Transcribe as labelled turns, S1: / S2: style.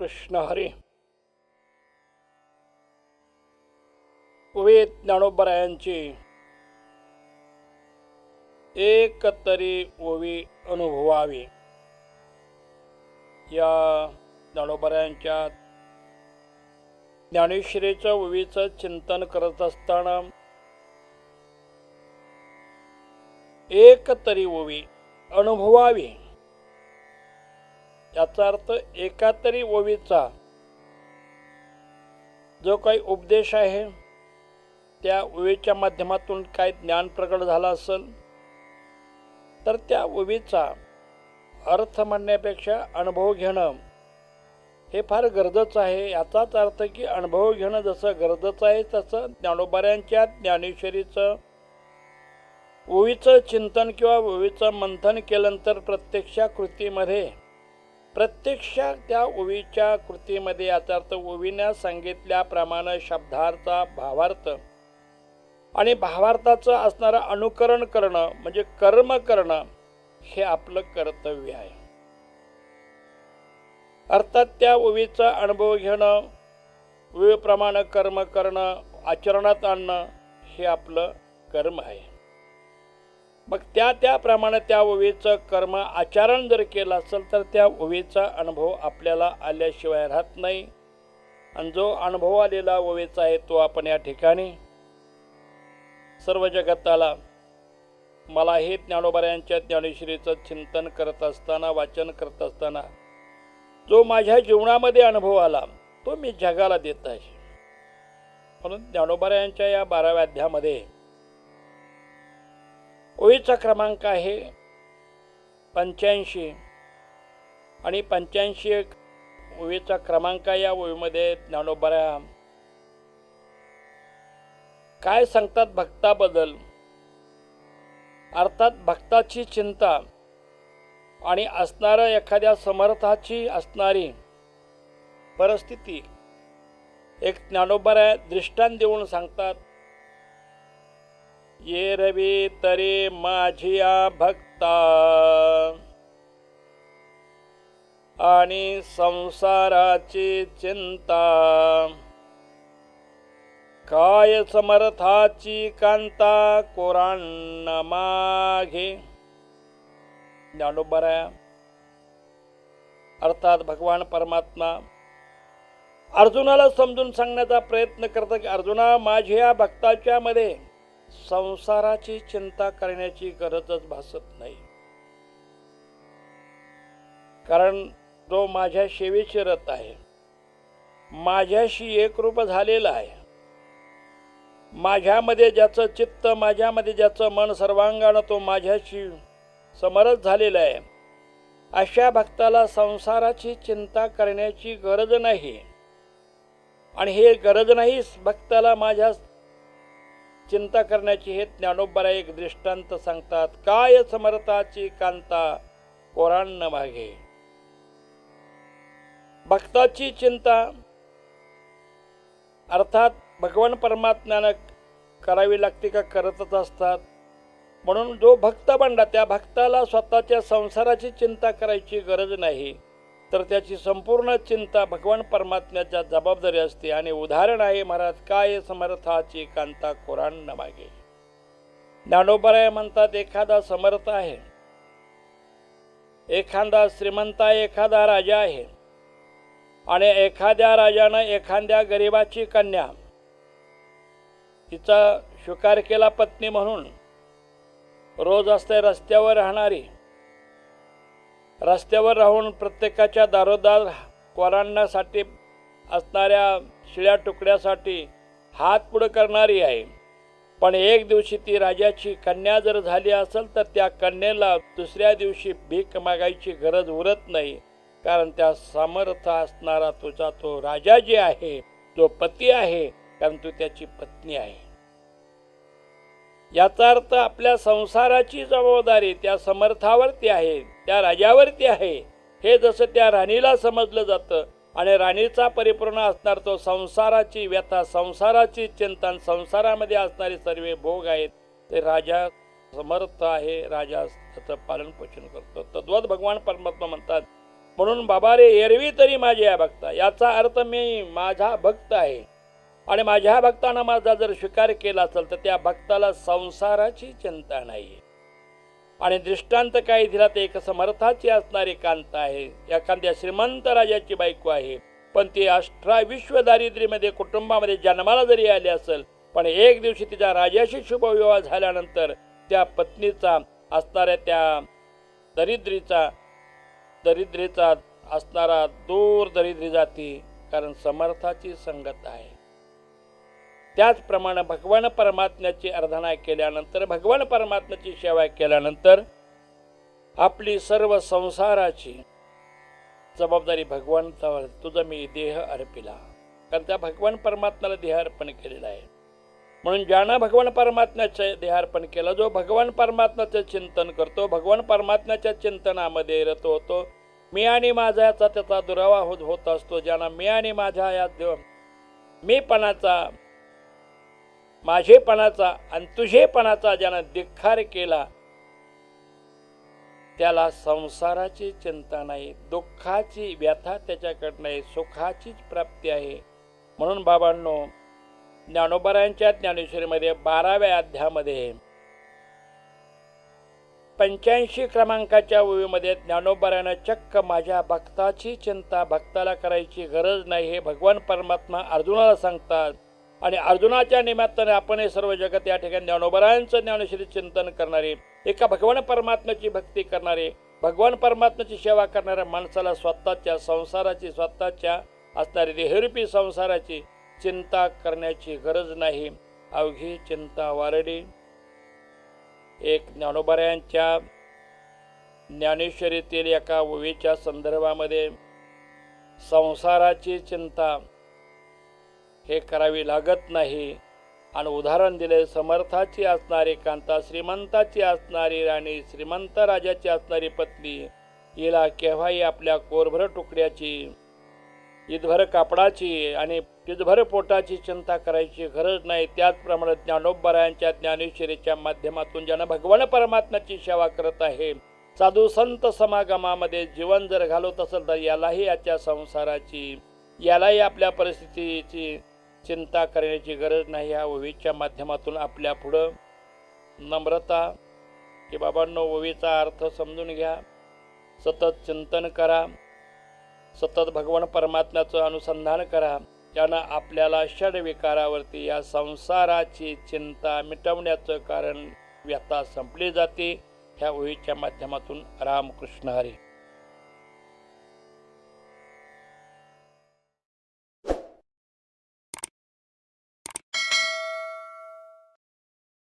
S1: कृष्ण हरी. ओवी ज्ञानोबरायांची एक तरी ओवी अनुभवावी या ज्ञानोबरायांच्या ज्ञानेश्वरीचं ओवीचं चिंतन करत असताना एक तरी ओवी अनुभवावी याचा अर्थ एका तरी ओवीचा जो काही उपदेश आहे त्या ओवीच्या माध्यमातून काय ज्ञान प्रगट झाला असेल तर त्या ओवीचा अर्थ म्हणण्यापेक्षा अनुभव घेणं हे फार गरजेचं आहे. याचाच अर्थ की अनुभव घेणं जसं गरजेचं आहे तसं ज्ञानोबरायांच्या ज्ञानेश्वरीचं ओवीचं चिंतन किंवा ओवीचं मंथन केल्यानंतर प्रत्यक्ष त्या ओवीच्या कृतीमध्ये याचा अर्थ ओवीने सांगितल्याप्रमाणे शब्दार्थ भावार्थ आणि भावार्थाचं असणारं अनुकरण करणं म्हणजे कर्म करणं हे आपलं कर्तव्य आहे. अर्थात त्या ओवीचा अनुभव घेणं, ओवीप्रमाणे कर्म करणं, आचरणात आणणं हे आपलं कर्म आहे. मग त्याप्रमाणे त्या ओवीचं कर्म आचरण जर केलं असेल तर त्या ओवीचा अनुभव आपल्याला आल्याशिवाय राहत नाही. आणि जो अनुभव आलेला ओवीचा आहे तो आपण या ठिकाणी सर्व जगताला मला हे ज्ञानोबरायांच्या ज्ञानेश्वरीचं चिंतन करत असताना वाचन करत असताना जो माझ्या जीवनामध्ये अनुभव आला तो मी जगाला देत आहे. म्हणून ज्ञानोबरायांच्या या 12व्या अध्यायामध्ये ओवीचा क्रमांक आहे 85 आणि 85 ओवीचा क्रमांक या ओवीमध्ये ज्ञानोबरा काय सांगतात भक्ताबद्दल. अर्थात भक्ताची चिंता आणि असणाऱ्या एखाद्या समर्थाची असणारी परिस्थिती एक ज्ञानोबरा दृष्टांत देऊन सांगतात. ये रवी तरी माझिया भक्ता आणि संसाराची चिंता काय समर्थाची कांता कोरांना मागे. ज्ञानोबरा अर्थात भगवान परमात्मा अर्जुनाला समजून सांगण्याचा प्रयत्न करतात की अर्जुना माझ्या भक्ताच्या मध्ये संसाराची चिंता करण्याची गरजच भासत नाही. कारण जो माझ्या सेवेची रत आहे, माझ्याशी एकरूप झालेला आहे, माझ्यामध्ये ज्याचं चित्त, माझ्यामध्ये ज्याचं मन सर्वांगानं तो माझ्याशी समरस झालेला आहे, अशा भक्ताला संसाराची चिंता करण्याची गरज नाही. आणि हे गरज नाही भक्ताला माझ्या चिंता करण्याची हे ज्ञानोबरा एक दृष्टांत सांगतात. काय समर्थाची कांता कोरांना मागे. भक्ताची चिंता अर्थात भगवान परमात्म्यानं करावी लागते का करतच असतात. म्हणून जो भक्त बनला त्या भक्ताला स्वतःच्या संसाराची चिंता करायची गरज नाही, तर त्याची संपूर्ण चिंता भगवान परमात्म्याच्या जबाबदारी असते. आणि उदाहरण आहे महाराज काय समर्थाची कांता कोरांना मागे. ज्ञानोबरा म्हणतात एखादा समर्थ आहे, एखादा श्रीमंत आहे, एखादा राजा आहे आणि एखाद्या राजानं एखाद्या गरिबाची कन्या तिचा स्वीकार केला पत्नी म्हणून. रोज असते रस्त्यावर राहणारी, रस्त्यावर राहून प्रत्येकाच्या दारोदार कोरांनासाठी असणाऱ्या शिळ्या तुकड्यासाठी हात पुढं करणारी आहे. पण एक दिवशी ती राजाची कन्या जर झाली असेल तर त्या कन्येला दुसऱ्या दिवशी भीक मागायची गरज उरत नाही. कारण त्या समर्थ असणारा तुझा तो राजा जे आहे, जो पती आहे, कारण तू त्याची पत्नी आहे. याचा अर्थ आपल्या संसाराची जबाबदारी त्या समर्थावरती आहे, त्या राजावरती आहे. हे जसं त्या राणीला समजलं जातं आणि राणीचा परिपूर्ण असणार तो संसाराची व्यथा, संसाराची चिंतन, संसारामध्ये असणारे सर्व भोग आहेत ते राजा समर्थ आहे, राजा त्याचं पालन पोषण करतो. तद्वत भगवान परमात्मा म्हणतात म्हणून बाबा रे एरवी तरी माझ्या भक्ता, याचा अर्थ मी माझा भक्त आहे आणि माझ्या भक्तानं माझा जर स्वीकार केला असेल तर त्या भक्ताला संसाराची चिंता नाही. आणि दृष्टांत काय दिला तर एक समर्थाची असणारी कांता आहे, एखाद्या श्रीमंत राजाची बायको आहे, पण ती 18 विश्व दारिद्र्यामध्ये कुटुंबामध्ये जन्माला जरी आली असेल, पण एक दिवशी तिच्या राजाशी शुभविवाह झाल्यानंतर त्या पत्नीचा असणाऱ्या त्या दरिद्रीचा असणारा दूर दरिद्री जाती, कारण समर्थाची संगत आहे. त्याचप्रमाणे भगवान परमात्म्याची आराधना केल्यानंतर, भगवान परमात्म्याची सेवा केल्यानंतर आपली सर्व संसाराची जबाबदारी भगवंतावर, तुझा मी देह अर्पिला, कारण त्या भगवान परमात्म्याला देह अर्पण केलेला आहे. म्हणून ज्यानं भगवान परमात्म्याचं देह अर्पण केलं, जो भगवान परमात्म्याचं चिंतन करतो, भगवान परमात्म्याच्या चिंतनामध्ये रत होतो, मी आणि माझा याचा त्याचा दुरावा होत असतो. ज्यानं मी आणि माझ्या या मीपणाचा, माझेपणाचा आणि तुझेपणाचा ज्यानं धिक्कार केला, त्याला संसाराची चिंता नाही, दुःखाची व्यथा त्याच्याकडे नाही, सुखाचीच प्राप्ती आहे. म्हणून बाबांनो, ज्ञानोबरायांच्या ज्ञानेश्वरीमध्ये 12व्या अध्यायामध्ये 85 क्रमांकाच्या ओळीमध्ये ज्ञानोबरायानं चक्क माझ्या भक्ताची चिंता भक्ताला करायची गरज नाही हे भगवान परमात्मा अर्जुनाला सांगतात. आणि अर्जुनाच्या निमित्ताने आपण हे सर्व जगत या ठिकाणी ज्ञानोबरायांचं ज्ञानेश्वरी चिंतन करणारे, एका भगवान परमात्म्याची भक्ती करणारे, भगवान परमात्म्याची सेवा करणाऱ्या माणसाला स्वतःच्या संसाराची, स्वतःच्या असणारी देहरूपी संसाराची चिंता करण्याची गरज नाही. अवघी चिंता वारडी. एक ज्ञानोबरायांच्या ज्ञानेश्वरीतील एका ओवीच्या संदर्भामध्ये संसाराची चिंता हे करावी लागत नाही. आणि उदाहरण दिले, समर्थाची असणारी कांता, श्रीमंताची असणारी राणी, श्रीमंत राजाची असणारी पत्नी, हिला केव्हाही आपल्या कोरभर तुकड्याची, ईदभर कापडाची आणि तिथभर पोटाची चिंता करायची गरज नाही. त्याचप्रमाणे ज्ञानोबरायांच्या ज्ञानेश्वरीच्या माध्यमातून ज्यानं भगवान परमात्म्याची सेवा करत आहे, साधू संत समागमामध्ये जीवन जर घालवत असेल तर यालाही याच्या संसाराची, यालाही आपल्या परिस्थितीची चिंता करण्याची गरज नाही. या ओवीच्या माध्यमातून आपल्या पुढं नम्रता की बाबांनो, ओवीचा अर्थ समजून घ्या, सतत चिंतन करा, सतत भगवान परमात्म्याचं अनुसंधान करा. त्यानं आपल्याला षडविकारावरती, या संसाराची चिंता मिटवण्याचं कारण व्यथा संपली जाते. ह्या ओवीच्या माध्यमातून रामकृष्ण हरी.